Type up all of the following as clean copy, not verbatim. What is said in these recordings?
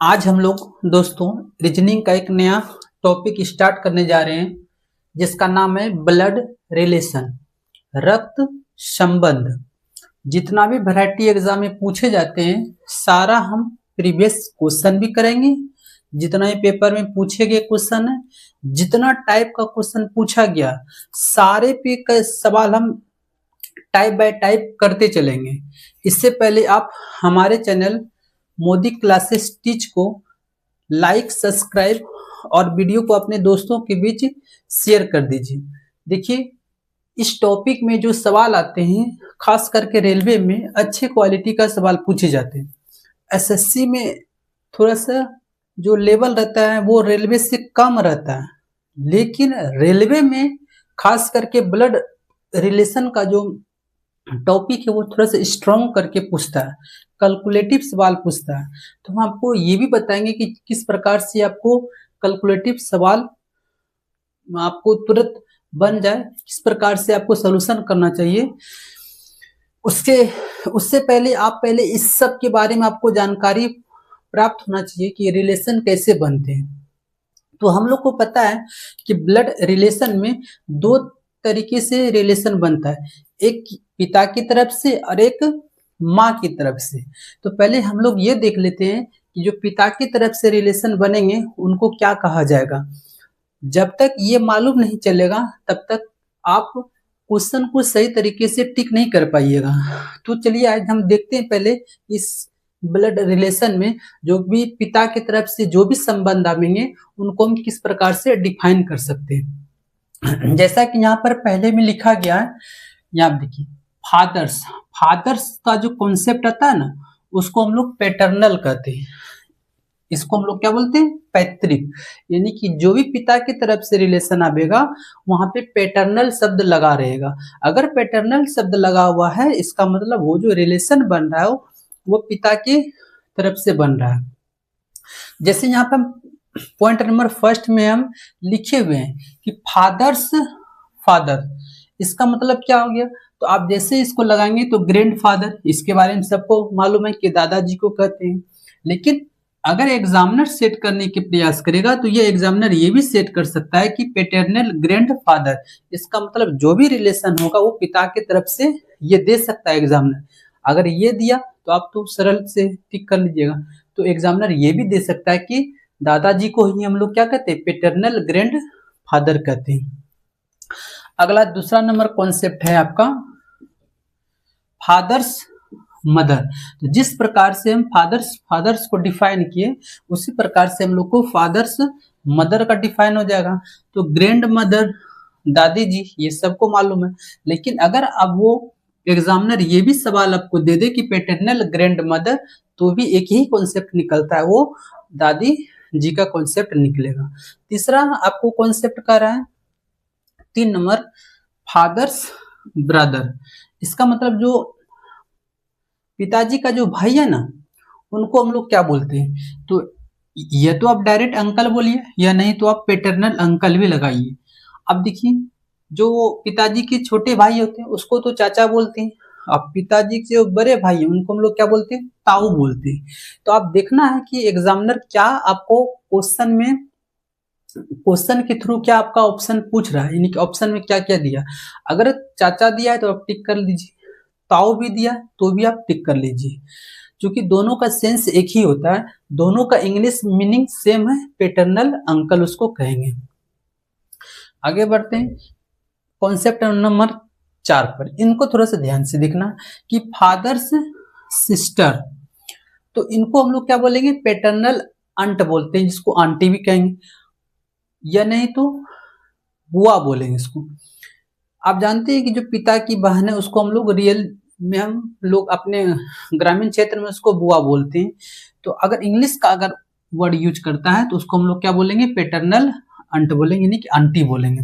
आज हम लोग दोस्तों रीजनिंग का एक नया टॉपिक स्टार्ट करने जा रहे हैं जिसका नाम है ब्लड रिलेशन, रक्त संबंध। जितना भी वैरायटी एग्जाम में पूछे जाते हैं सारा हम प्रीवियस क्वेश्चन भी करेंगे। जितना ही पेपर में पूछे गए क्वेश्चन है, जितना टाइप का क्वेश्चन पूछा गया सारे पे का सवाल हम टाइप बाय टाइप करते चलेंगे। इससे पहले आप हमारे चैनल मोदी क्लासेस टीच को लाइक, सब्सक्राइब और वीडियो को अपने दोस्तों के बीच शेयर कर दीजिए। देखिए, इस टॉपिक में जो सवाल आते हैं खास करके रेलवे में अच्छे क्वालिटी का सवाल पूछे जाते हैं। एसएससी में थोड़ा सा जो लेवल रहता है वो रेलवे से कम रहता है, लेकिन रेलवे में खास करके ब्लड रिलेशन का जो टॉपिक है वो थोड़ा सा स्ट्रॉन्ग करके पूछता है, कैलकुलेटिव सवाल पूछता है। तो हम आपको ये भी बताएंगे कि किस प्रकार से आपको कैलकुलेटिव सवाल आपको तुरंत बन जाए, किस प्रकार से आपको सॉल्यूशन करना चाहिए। उससे पहले आप इस सब के बारे में आपको जानकारी प्राप्त होना चाहिए कि रिलेशन कैसे बनते हैं। तो हम लोग को पता है कि ब्लड रिलेशन में दो तरीके से रिलेशन बनता है, एक पिता की तरफ से और एक माँ की तरफ से। तो पहले हम लोग ये देख लेते हैं कि जो पिता की तरफ से रिलेशन बनेंगे उनको क्या कहा जाएगा। जब तक ये मालूम नहीं चलेगा तब तक आप क्वेश्चन को सही तरीके से टिक नहीं कर पाइएगा। तो चलिए आज हम देखते हैं पहले इस ब्लड रिलेशन में जो भी पिता की तरफ से जो भी संबंध आएंगे उनको हम किस प्रकार से डिफाइन कर सकते हैं। जैसा कि यहाँ पर पहले में लिखा गया है, यहाँ देखिए फादर्स का जो कॉन्सेप्ट आता है ना उसको हम लोग पैटर्नल कहते हैं। इसको हम लोग क्या बोलते हैं, पैतृक। यानी कि जो भी पिता की तरफ से रिलेशन आएगा वहां पे पैटर्नल शब्द लगा रहेगा। अगर पैटर्नल शब्द लगा हुआ है इसका मतलब वो जो रिलेशन बन रहा है वो पिता की तरफ से बन रहा है। जैसे यहाँ पे पॉइंट नंबर फर्स्ट में हम लिखे हुए हैं कि फादर, इसका मतलब क्या हो गया। तो आप जैसे इसको लगाएंगे तो ग्रैंड फादर, इसके बारे में सबको मालूम है कि दादाजी को कहते हैं। लेकिन अगर एग्जामिनर सेट करने के प्रयास करेगा तो ये एग्जामिनर ये भी सेट कर सकता है कि पैटर्नल ग्रैंड फादर, इसका मतलब जो भी रिलेशन होगा वो पिता की तरफ से ये दे सकता है एग्जामिनर। अगर ये दिया तो आप तो सरल से टिक कर लीजिएगा। तो एग्जामिनर ये भी दे सकता है कि दादाजी को ही हम लोग क्या कहते हैं, पैटर्नल ग्रैंड फादर कहते हैं। अगला दूसरा नंबर कॉन्सेप्ट है आपका फादर्स मदर। तो जिस प्रकार से हम फादर्स को डिफाइन किए उसी प्रकार से हम लोग को फादर्स मदर का डिफाइन हो जाएगा। तो ग्रैंड मदर, दादी जी, ये सबको मालूम है। लेकिन अगर अब वो एग्जामिनर ये भी सवाल आपको दे दे कि पैटर्नल ग्रैंड मदर, तो भी एक ही कॉन्सेप्ट निकलता है, वो दादी जी का कॉन्सेप्ट निकलेगा। तीसरा आपको कॉन्सेप्ट कर रहा है 3 नंबर फादर्स ब्रदर। इसका मतलब जो पिताजी का जो भाई है ना उनको हम लोग क्या बोलते हैं। तो या तो आप डायरेक्ट अंकल बोलिए या नहीं तो आप पैटर्नल अंकल भी लगाइए। अब देखिए जो पिताजी के छोटे भाई होते हैं उसको तो चाचा बोलते हैं। अब पिताजी के जो बड़े भाई हैं उनको हम लोग क्या बोलते हैं, ताऊ बोलते हैं। तो आप देखना है कि एग्जामिनर क्या आपको क्वेश्चन के थ्रू क्या आपका ऑप्शन पूछ रहा है, यानी कि ऑप्शन में क्या क्या दिया। अगर चाचा दिया है तो आप टिक कर लीजिए, ताऊ भी दिया तो भी आप टिक कर लीजिए, क्योंकि दोनों का सेंस एक ही होता है, दोनों का इंग्लिश मीनिंग सेम है, पैटर्नल अंकल उसको कहेंगे। आगे बढ़ते हैं कॉन्सेप्ट नंबर 4 पर। इनको थोड़ा सा ध्यान से देखना कि फादर्स सिस्टर, तो इनको हम लोग क्या बोलेंगे, पैटर्नल अंट बोलते हैं, जिसको आंटी भी कहेंगे या नहीं तो बुआ बोलेंगे इसको। आप जानते हैं कि जो पिता की बहन है उसको हम लोग रियल में हम लोग अपने ग्रामीण क्षेत्र में उसको बुआ बोलते हैं। तो अगर इंग्लिश का अगर वर्ड यूज करता है तो उसको हम लोग क्या बोलेंगे, पैटर्नल अंट बोलेंगे, यानी कि आंटी बोलेंगे।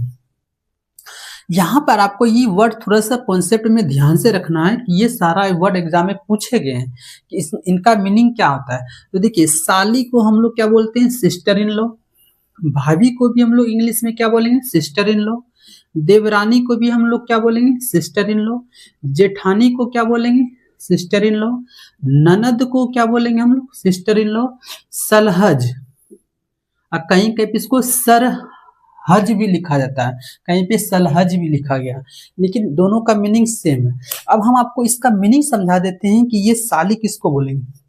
यहाँ पर आपको ये वर्ड थोड़ा सा कॉन्सेप्ट में ध्यान से रखना है कि ये सारा वर्ड एग्जाम में पूछे गए हैं कि इनका मीनिंग क्या होता है। तो देखिए साली को हम लोग क्या बोलते हैं, सिस्टर इन लॉ। भाभी को भी हम लोग इंग्लिश में क्या बोलेंगे, सिस्टर इन लॉ। देवरानी को भी हम लोग क्या बोलेंगे, सिस्टर इन लॉ। जेठानी को क्या बोलेंगे, सिस्टर इन लॉ। ननद को क्या बोलेंगे हम लोग? Sister in law. सलहज, और कहीं कहीं पे इसको सरहज भी लिखा जाता है, कहीं पे सलहज भी लिखा गया, लेकिन दोनों का मीनिंग सेम है। अब हम आपको इसका मीनिंग समझा देते हैं कि ये साली किसको बोलेंगे।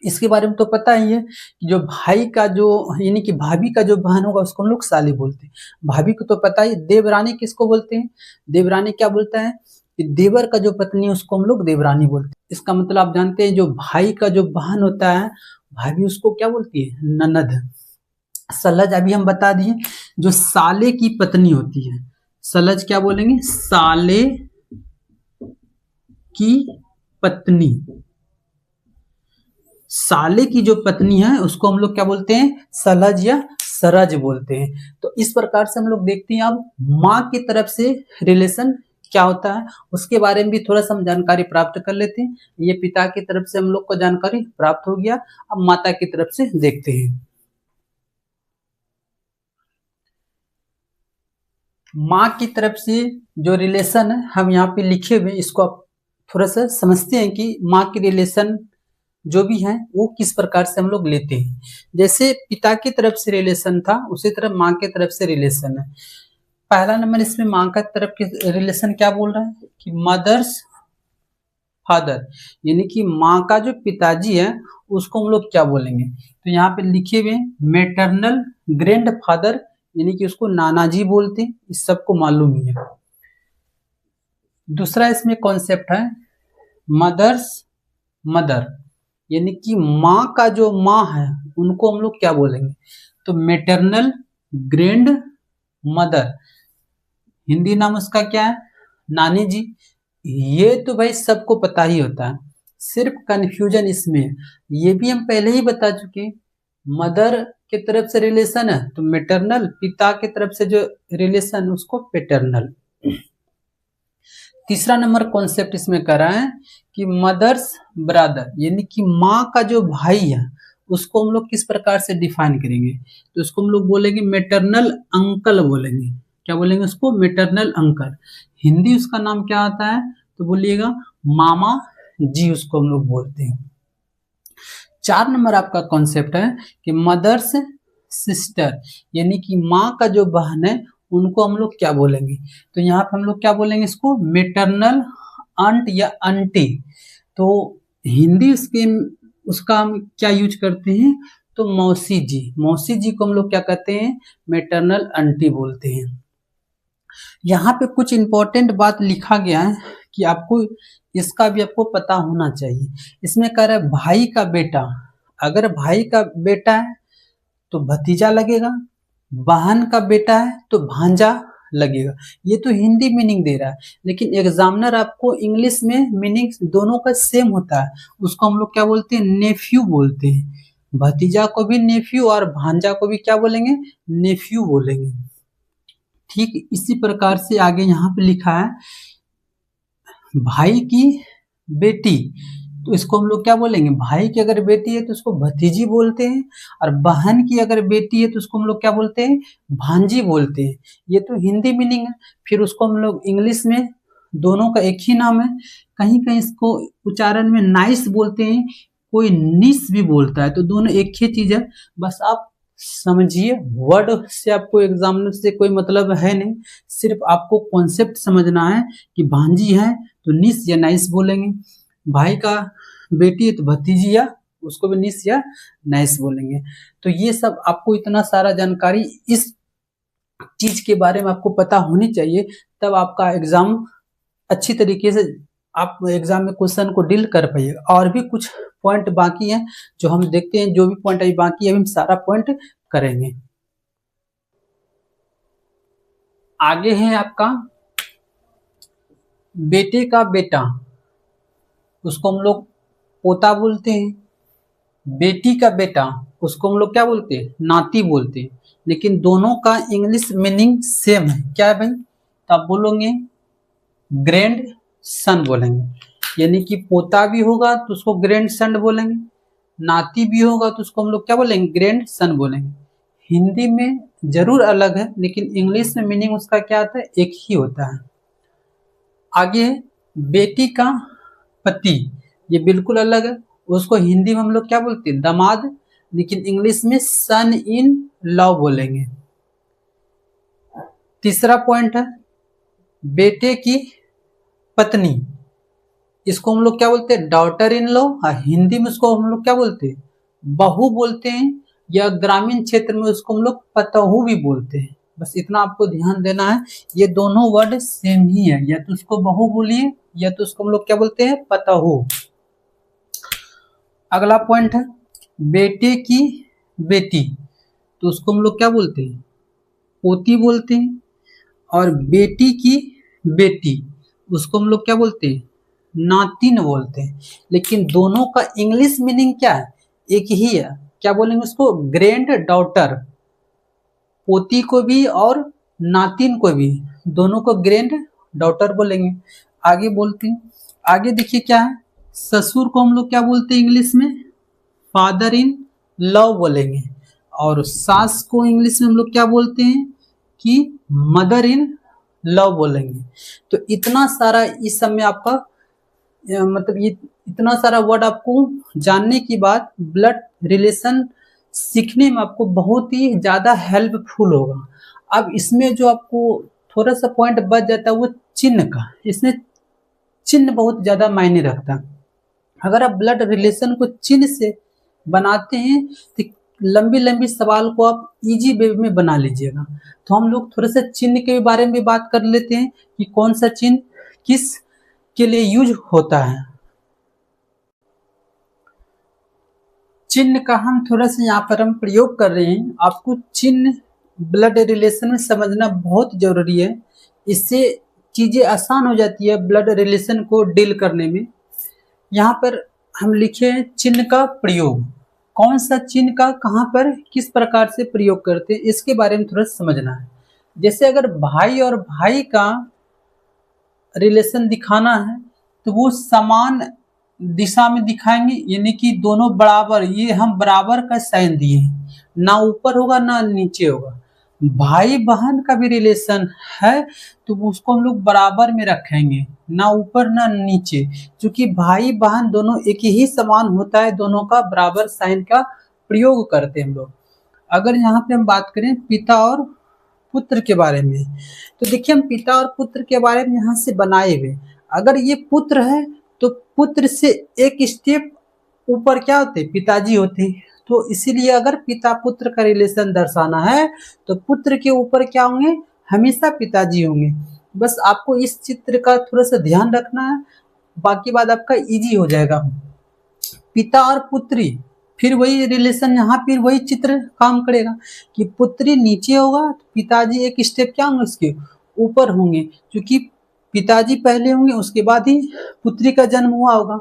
इसके बारे में तो पता ही है कि जो भाई का जो यानी कि भाभी का जो बहन होगा उसको हम लोग साली बोलते हैं। भाभी को तो पता ही। देवरानी किसको बोलते हैं? देवरानी क्या बोलता है कि देवर का जो पत्नी है उसको हम लोग देवरानी बोलते हैं। इसका मतलब आप जानते हैं जो भाई का जो बहन होता है भाभी उसको क्या बोलती है? ननद। सलज अभी हम बता दिए। जो साले की पत्नी होती है सलज क्या बोलेंगे? साले की पत्नी। साले की जो पत्नी है उसको हम लोग क्या बोलते हैं? सलज या सरज बोलते हैं। तो इस प्रकार से हम लोग देखते हैं अब माँ की तरफ से रिलेशन क्या होता है उसके बारे में भी थोड़ा सा हम जानकारी प्राप्त कर लेते हैं। ये पिता की तरफ से हम लोग को जानकारी प्राप्त हो गया। अब माता की तरफ से देखते हैं। माँ की तरफ से जो रिलेशन है हम यहाँ पे लिखे हुए, इसको आप थोड़ा सा समझते हैं कि माँ की रिलेशन जो भी है वो किस प्रकार से हम लोग लेते हैं। जैसे पिता की तरफ से रिलेशन था उसी तरह माँ की तरफ से रिलेशन है। पहला नंबर इसमें माँ का तरफ के रिलेशन क्या बोल रहा है कि मदर्स फादर, यानी कि माँ का जो पिताजी है उसको हम लोग क्या बोलेंगे? तो यहाँ पे लिखे हुए मेटरनल ग्रैंड फादर, यानी कि उसको नाना जी बोलते हैं। इस सबको मालूम ही है। दूसरा इसमें कॉन्सेप्ट है मदर्स मदर, यानी कि माँ का जो माँ है उनको हम लोग क्या बोलेंगे? तो मेटरनल ग्रैंड मदर, हिंदी नाम उसका क्या है? नानी जी। ये तो भाई सबको पता ही होता है, सिर्फ कंफ्यूजन इसमें है। ये भी हम पहले ही बता चुके। मदर की तरफ से रिलेशन है तो मेटरनल, पिता की तरफ से जो रिलेशन उसको पेटर्नल। तीसरा नंबर कॉन्सेप्ट इसमें कर रहा है कि मदर्स ब्रदर, यानी कि माँ का जो भाई है उसको हम लोग किस प्रकार से डिफाइन करेंगे? तो उसको हम लोग बोलेंगे मेटरनल अंकल बोलेंगे। क्या बोलेंगे उसको? Maternal uncle. हिंदी उसका नाम क्या आता है? तो बोलिएगा मामा जी, उसको हम लोग बोलते हैं। 4 नंबर आपका कॉन्सेप्ट है कि मदर्स सिस्टर, यानी कि माँ का जो बहन है उनको हम लोग क्या बोलेंगे? तो यहाँ पे हम लोग क्या बोलेंगे इसको? मेटरनल आंट या आंटी। तो हिंदी उसका हम क्या यूज करते हैं? तो मौसी जी। मौसी जी को हम लोग क्या कहते हैं? मेटरनल आंटी बोलते हैं। यहाँ पे कुछ इंपॉर्टेंट बात लिखा गया है कि आपको इसका भी आपको पता होना चाहिए। इसमें कह रहा है भाई का बेटा, अगर भाई का बेटा है तो भतीजा लगेगा, बहन का बेटा है तो भांजा लगेगा। ये तो हिंदी मीनिंग दे रहा है, लेकिन एग्जामिनर आपको इंग्लिश में मीनिंग दोनों का सेम होता है। उसको हम लोग क्या बोलते हैं? नेफ्यू बोलते हैं। भतीजा को भी नेफ्यू और भांजा को भी क्या बोलेंगे? नेफ्यू बोलेंगे। ठीक इसी प्रकार से आगे यहाँ पे लिखा है भाई की बेटी, तो इसको हम लोग क्या बोलेंगे? भाई की अगर बेटी है तो उसको भतीजी बोलते हैं, और बहन की अगर बेटी है तो उसको हम लोग क्या बोलते हैं? भांजी बोलते हैं। ये तो हिंदी मीनिंग है। फिर उसको हम लोग इंग्लिश में दोनों का एक ही नाम है। कहीं कहीं इसको उच्चारण में नाइस बोलते हैं, कोई निस भी बोलता है, तो दोनों एक ही चीज है। बस आप समझिए, वर्ड से आपको एग्जामिनर से कोई मतलब है नहीं, सिर्फ आपको कॉन्सेप्ट समझना है कि भांजी है तो निस या नाइस बोलेंगे, भाई का बेटी है तो भतीजी या उसको भी निस या नाइस बोलेंगे। तो ये सब आपको इतना सारा जानकारी इस चीज के बारे में आपको पता होनी चाहिए, तब आपका एग्जाम अच्छी तरीके से आप एग्जाम में क्वेश्चन को डील कर पाइएगा। और भी कुछ पॉइंट बाकी हैं जो हम देखते हैं, जो भी पॉइंट अभी बाकी है हम सारा पॉइंट करेंगे। आगे है आपका बेटे का बेटा, उसको हम लोग पोता बोलते हैं। बेटी का बेटा उसको हम लोग क्या बोलते हैं? नाती बोलते हैं। लेकिन दोनों का इंग्लिश मीनिंग सेम है। क्या है भाई? तो आप बोलोगे ग्रैंड सन बोलेंगे, यानी कि पोता भी होगा तो उसको ग्रैंड सन बोलेंगे, नाती भी होगा तो उसको हम लोग क्या बोलेंगे? ग्रैंड सन बोलेंगे। हिंदी में जरूर अलग है, लेकिन इंग्लिश में मीनिंग उसका क्या आता है? एक ही होता है। आगे बेटी का पति, ये बिल्कुल अलग है। उसको हिंदी में हम लोग क्या बोलते हैं, दामाद, लेकिन इंग्लिश में सन इन लॉ बोलेंगे। तीसरा पॉइंट है बेटे की पत्नी, इसको हम लोग क्या बोलते हैं, डॉटर इन लॉ। हिंदी में उसको हम लोग क्या बोलते हैं, बहू बोलते हैं, या ग्रामीण क्षेत्र में उसको हम लोग पतोहू भी बोलते हैं। बस इतना आपको ध्यान देना है, ये दोनों वर्ड सेम ही है, या तो उसको बहू बोलिए या तो उसको हम लोग क्या बोलते हैं, पतोहू। अगला पॉइंट है बेटे की बेटी, तो उसको हम लोग क्या बोलते हैं, पोती बोलते हैं। और बेटी की बेटी, उसको हम लोग क्या बोलते हैं, नातिन बोलते हैं। लेकिन दोनों का इंग्लिश मीनिंग क्या है, एक ही है। क्या बोलेंगे उसको, ग्रैंड डॉटर। पोती को भी और नातिन को भी, दोनों को ग्रैंड डॉटर बोलेंगे। आगे बोलते हैं, आगे देखिए क्या है, ससुर को हम लोग क्या बोलते हैं इंग्लिश में, फादर इन लॉ बोलेंगे। और सास को इंग्लिश में हम लोग क्या बोलते हैं कि मदर इन लॉ बोलेंगे। तो इतना सारा इस समय आपका मतलब ये इतना सारा वर्ड आपको जानने के बाद ब्लड रिलेशन सीखने में आपको बहुत ही ज़्यादा हेल्पफुल होगा। अब इसमें जो आपको थोड़ा सा पॉइंट बच जाता है वो चिन्ह का, इसमें चिन्ह बहुत ज़्यादा मायने रखता है। अगर आप ब्लड रिलेशन को चिन्ह से बनाते हैं तो लंबी लंबी सवाल को आप इजी वे में बना लीजिएगा। तो हम लोग थोड़ा सा चिन्ह के बारे में भी बात कर लेते हैं कि कौन सा चिन्ह किस के लिए यूज होता है। चिन्ह का हम थोड़ा सा यहाँ पर हम प्रयोग कर रहे हैं। आपको चिन्ह ब्लड रिलेशन में समझना बहुत जरूरी है, इससे चीजें आसान हो जाती है ब्लड रिलेशन को डील करने में। यहाँ पर हम लिखे हैं चिन्ह का प्रयोग, कौन सा चिन्ह का कहाँ पर किस प्रकार से प्रयोग करते हैं इसके बारे में थोड़ा समझना है। जैसे अगर भाई और भाई का रिलेशन दिखाना है तो वो समान दिशा में दिखाएंगे, यानी कि दोनों बराबर, ये हम बराबर का साइन दिए हैं, ना ऊपर होगा ना नीचे होगा। भाई बहन का भी रिलेशन है तो उसको हम लोग बराबर में रखेंगे, ना ऊपर ना नीचे, क्योंकि भाई बहन दोनों एक ही समान होता है, दोनों का बराबर साइन का प्रयोग करते हैं हम लोग। अगर यहाँ पे हम बात करें पिता और पुत्र के बारे में, तो देखिए हम पिता और पुत्र के बारे में यहाँ से बनाए हुए, अगर ये पुत्र है तो पुत्र से एक स्टेप ऊपर क्या होते, पिताजी होते। तो इसीलिए अगर पिता पुत्र का रिलेशन दर्शाना है तो पुत्र के ऊपर क्या होंगे, हमेशा पिताजी होंगे। बस आपको इस चित्र का थोड़ा सा ध्यान रखना है, बाकी बात आपका इजी हो जाएगा। पिता और पुत्री, फिर वही रिलेशन, यहाँ फिर वही चित्र काम करेगा कि पुत्री नीचे होगा तो पिताजी एक स्टेप क्या होंगे, उसके ऊपर होंगे, क्योंकि पिताजी पहले होंगे उसके बाद ही पुत्री का जन्म हुआ होगा।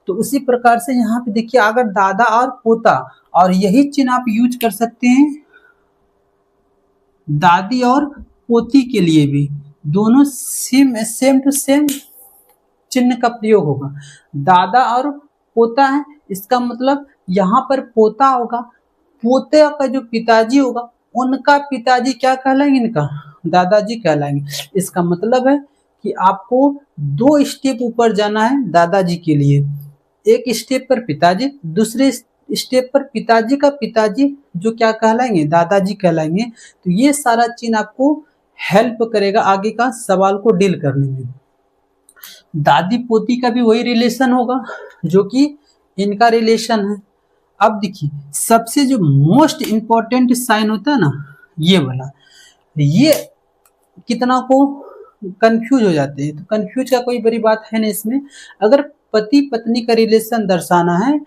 तो उसी प्रकार से यहाँ पे देखिए अगर दादा और पोता, और यही चिन्ह आप यूज कर सकते हैं दादी और पोती के लिए भी, दोनों सेम टू सेम चिन्ह का प्रयोग होगा। दादा और पोता है, इसका मतलब यहाँ पर पोता होगा, पोते का जो पिताजी होगा उनका पिताजी क्या कहलाएंगे, इनका दादाजी कहलाएंगे। इसका मतलब है कि आपको 2 स्टेप ऊपर जाना है दादाजी के लिए, एक स्टेप पर पिताजी, दूसरे स्टेप पर पिताजी का पिताजी जो क्या कहलाएंगे, दादाजी कहलाएंगे। तो ये सारा चिन्ह आपको हेल्प करेगा आगे का सवाल को डील करने में। दादी पोती का भी वही रिलेशन होगा जो कि इनका रिलेशन है। अब देखिए सबसे जो मोस्ट इंपॉर्टेंट साइन होता है ना, ये वाला, ये कितना को कंफ्यूज हो जाते हैं। तो कंफ्यूज का कोई बड़ी बात है नहीं इसमें। अगर पति पत्नी का रिलेशन दर्शाना है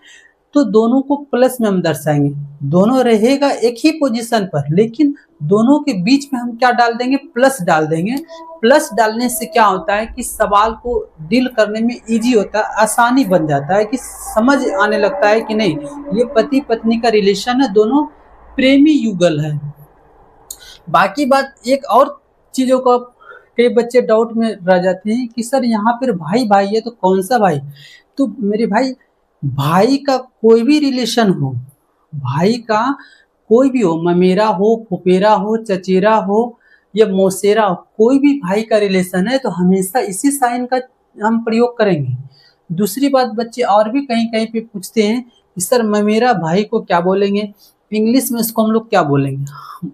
तो दोनों को प्लस में हम दर्शाएंगे, दोनों रहेगा एक ही पोजीशन पर, लेकिन दोनों के बीच में हम क्या डाल देंगे, प्लस डाल देंगे। प्लस डालने से क्या होता है कि सवाल को डील करने में इजी होता है, आसानी बन जाता है कि समझ आने लगता है कि नहीं ये पति पत्नी का रिलेशन है, दोनों प्रेमी युगल है। बाकी बात एक और चीजों को कई बच्चे डाउट में रह जाते हैं कि सर यहाँ पर भाई भाई है तो कौन सा भाई। तो मेरे भाई, भाई का कोई भी रिलेशन हो, भाई का कोई भी हो, ममेरा हो, फुफेरा हो, चचेरा हो या मौसेरा हो, कोई भी भाई का रिलेशन है तो हमेशा इसी साइन का हम प्रयोग करेंगे। दूसरी बात बच्चे और भी कहीं कहीं पे पूछते हैं कि सर ममेरा भाई को क्या बोलेंगे, इंग्लिश में इसको हम लोग क्या बोलेंगे।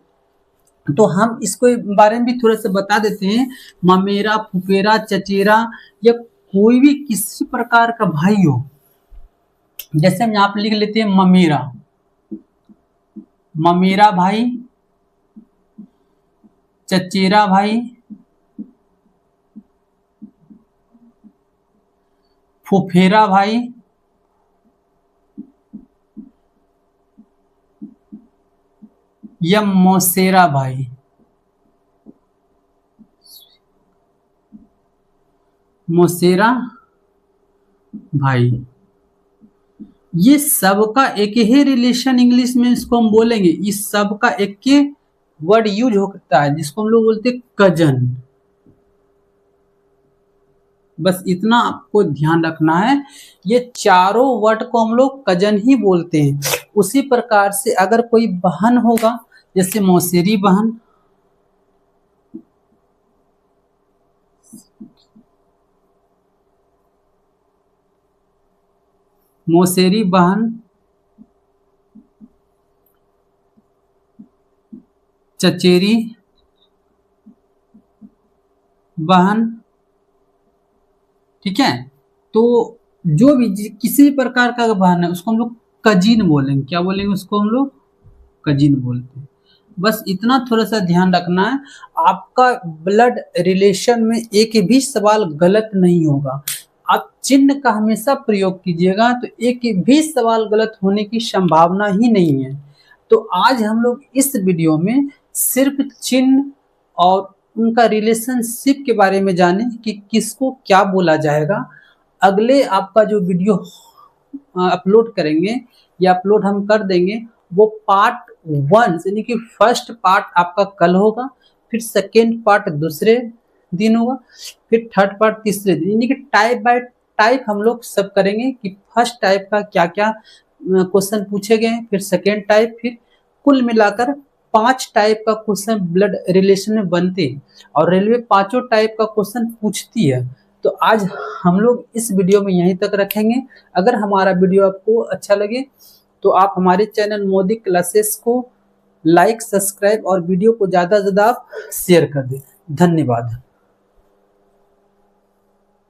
तो हम इसको बारे में भी थोड़ा सा बता देते हैं। ममेरा, फुफेरा, चचेरा या कोई भी किसी प्रकार का भाई हो, जैसे हम यहाँ पे लिख लेते हैं ममेरा, ममेरा भाई, चचेरा भाई, फुफेरा भाई, या मौसेरा भाई। मौसेरा भाई, ये सबका एक ही रिलेशन इंग्लिश में इसको हम बोलेंगे, इस सब का एक ही वर्ड यूज होता है जिसको हम लोग बोलते हैं कजन। बस इतना आपको ध्यान रखना है, ये चारों वर्ड को हम लोग कजन ही बोलते हैं। उसी प्रकार से अगर कोई बहन होगा, जैसे मौसेरी बहन, मौसेरी बहन, चचेरी बहन, ठीक है। तो जो भी किसी भी प्रकार का बहन है उसको हम लोग कजिन बोलेंगे। क्या बोलेंगे उसको हम लोग? कजिन बोलते हैं। बस इतना थोड़ा सा ध्यान रखना है, आपका ब्लड रिलेशन में एक भी सवाल गलत नहीं होगा। आप चिन्ह का हमेशा प्रयोग कीजिएगा, तो एक भी सवाल गलत होने की संभावना ही नहीं है। तो आज हम लोग इस वीडियो में सिर्फ चिन्ह और उनका रिलेशनशिप के बारे में जाने कि किसको क्या बोला जाएगा। अगले आपका जो वीडियो अपलोड करेंगे या अपलोड हम कर देंगे, वो पार्ट 1 यानी कि फर्स्ट पार्ट आपका कल होगा, फिर सेकेंड पार्ट दूसरे दिन होगा, फिर थर्ड पार्ट तीसरे दिन, यानी कि टाइप बाय टाइप हम लोग सब करेंगे कि फर्स्ट टाइप का क्या क्या क्वेश्चन पूछे गए, फिर सेकेंड टाइप, फिर कुल मिलाकर 5 टाइप का क्वेश्चन ब्लड रिलेशन में बनते हैं और रेलवे 5 टाइप का क्वेश्चन पूछती है। तो आज हम लोग इस वीडियो में यहीं तक रखेंगे। अगर हमारा वीडियो आपको अच्छा लगे तो आप हमारे चैनल मोदी क्लासेस को लाइक, सब्सक्राइब और वीडियो को ज़्यादा से ज़्यादा शेयर कर दें। धन्यवाद।